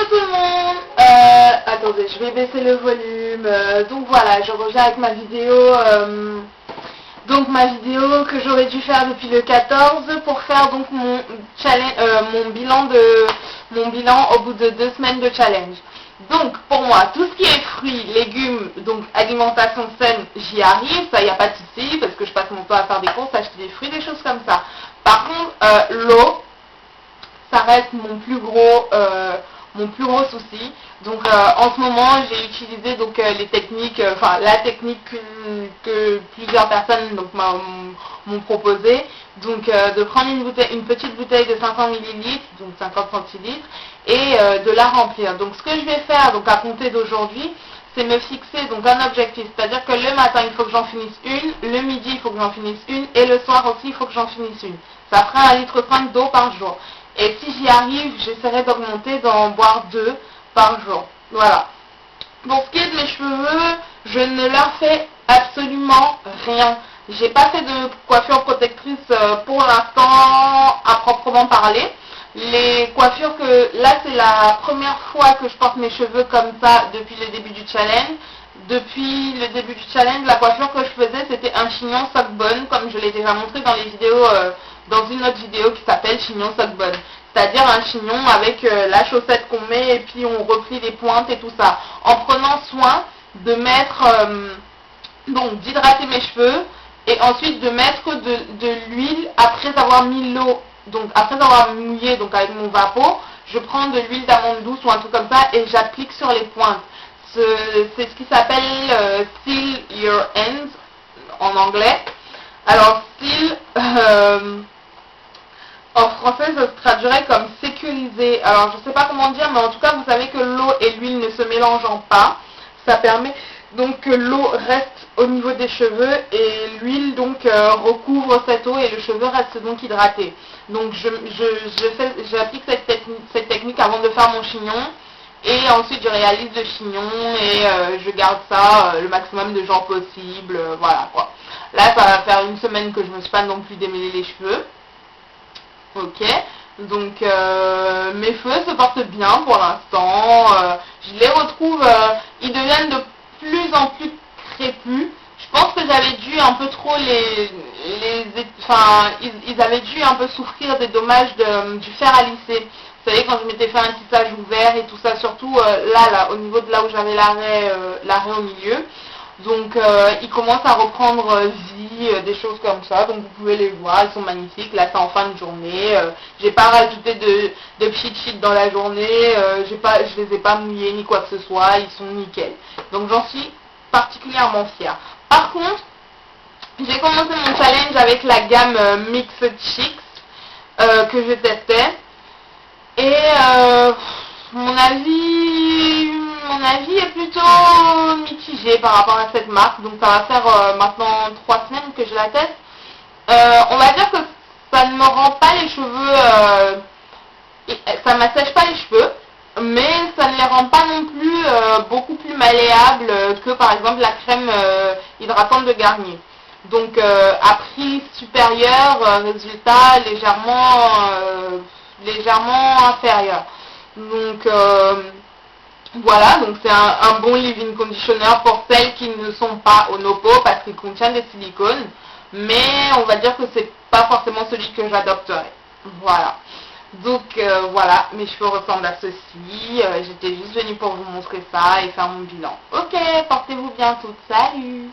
tout le monde. Attendez, je vais baisser le volume. Donc voilà, je reviens avec ma vidéo. Donc ma vidéo que j'aurais dû faire depuis le 14 pour faire donc mon challenge, mon bilan au bout de 2 semaines de challenge. Donc pour moi, tout ce qui est fruits, légumes, donc alimentation saine, j'y arrive, ça y a pas de souci parce que je passe mon temps à faire des courses, acheter des fruits, des choses comme ça. Par contre, l'eau, ça reste mon plus gros souci. Donc en ce moment j'ai utilisé donc les techniques, la technique que plusieurs personnes donc m'ont proposé, donc de prendre une petite bouteille de 500 ml, donc 50 centilitres, et de la remplir. Donc ce que je vais faire donc à compter d'aujourd'hui, c'est me fixer donc un objectif, c'est-à-dire que le matin il faut que j'en finisse une, le midi il faut que j'en finisse une, et le soir aussi il faut que j'en finisse une. Ça fera 1,5 litre d'eau par jour. Et si j'y arrive, j'essaierai d'augmenter, d'en boire 2 par jour. Voilà. Pour ce qui est de mes cheveux, je ne leur fais absolument rien. J'ai pas fait de coiffure protectrice pour l'instant à proprement parler. Les coiffures que... Là, c'est la première fois que je porte mes cheveux comme ça depuis le début du challenge. Depuis le début du challenge, la coiffure que je faisais, c'était un chignon sock-bun, comme je l'ai déjà montré dans les vidéos, dans une autre vidéo qui s'appelle chignon sock-bun. C'est-à-dire un chignon avec la chaussette qu'on met et puis on replie les pointes et tout ça. En prenant soin de mettre, donc d'hydrater mes cheveux et ensuite de mettre de l'huile après avoir mis l'eau. Donc après avoir mouillé donc avec mon vapeau, je prends de l'huile d'amande douce ou un truc comme ça et j'applique sur les pointes. C'est ce qui s'appelle seal your ends en anglais. Alors seal, en français ça se traduirait comme sécuriser. Alors je ne sais pas comment dire, mais en tout cas vous savez que l'eau et l'huile ne se mélangeant pas, ça permet donc que l'eau reste au niveau des cheveux et l'huile donc recouvre cette eau et le cheveu reste donc hydraté. Donc j'applique cette technique avant de faire mon chignon. Et ensuite je réalise le chignon et je garde ça le maximum de jours possible, voilà quoi. Là ça va faire 1 semaine que je me suis pas non plus démêlé les cheveux. Ok, donc mes cheveux se portent bien pour l'instant, je les retrouve, ils deviennent de plus en plus crépus. Je pense que j'avais dû un peu trop ils avaient dû un peu souffrir des dommages du fer à lisser. Vous savez, quand je m'étais fait un tissage ouvert et tout ça, surtout là, au niveau de là où j'avais l'arrêt au milieu. Donc, ils commencent à reprendre vie, des choses comme ça. Donc, vous pouvez les voir, ils sont magnifiques. Là, c'est en fin de journée. J'ai pas rajouté de pchit dans la journée. Je les ai pas mouillés ni quoi que ce soit. Ils sont nickel. Donc, j'en suis particulièrement fière. Par contre, j'ai commencé mon challenge avec la gamme Mixed Chicks que je testais. Et mon avis est plutôt mitigé par rapport à cette marque. Donc ça va faire maintenant 3 semaines que je la teste. On va dire que ça ne me rend pas les cheveux, ça ne m'assèche pas les cheveux, mais ça ne les rend pas non plus beaucoup plus malléables que par exemple la crème hydratante de Garnier. Donc à prix supérieur, résultat légèrement inférieur. Donc voilà, donc c'est un bon leave-in conditioner pour celles qui ne sont pas au Nopo parce qu'il contient des silicones, mais on va dire que c'est pas forcément celui que j'adopterai. Voilà. Donc voilà, mes cheveux ressemblent à ceci. J'étais juste venue pour vous montrer ça et faire mon bilan. Ok, portez-vous bien toutes. Salut!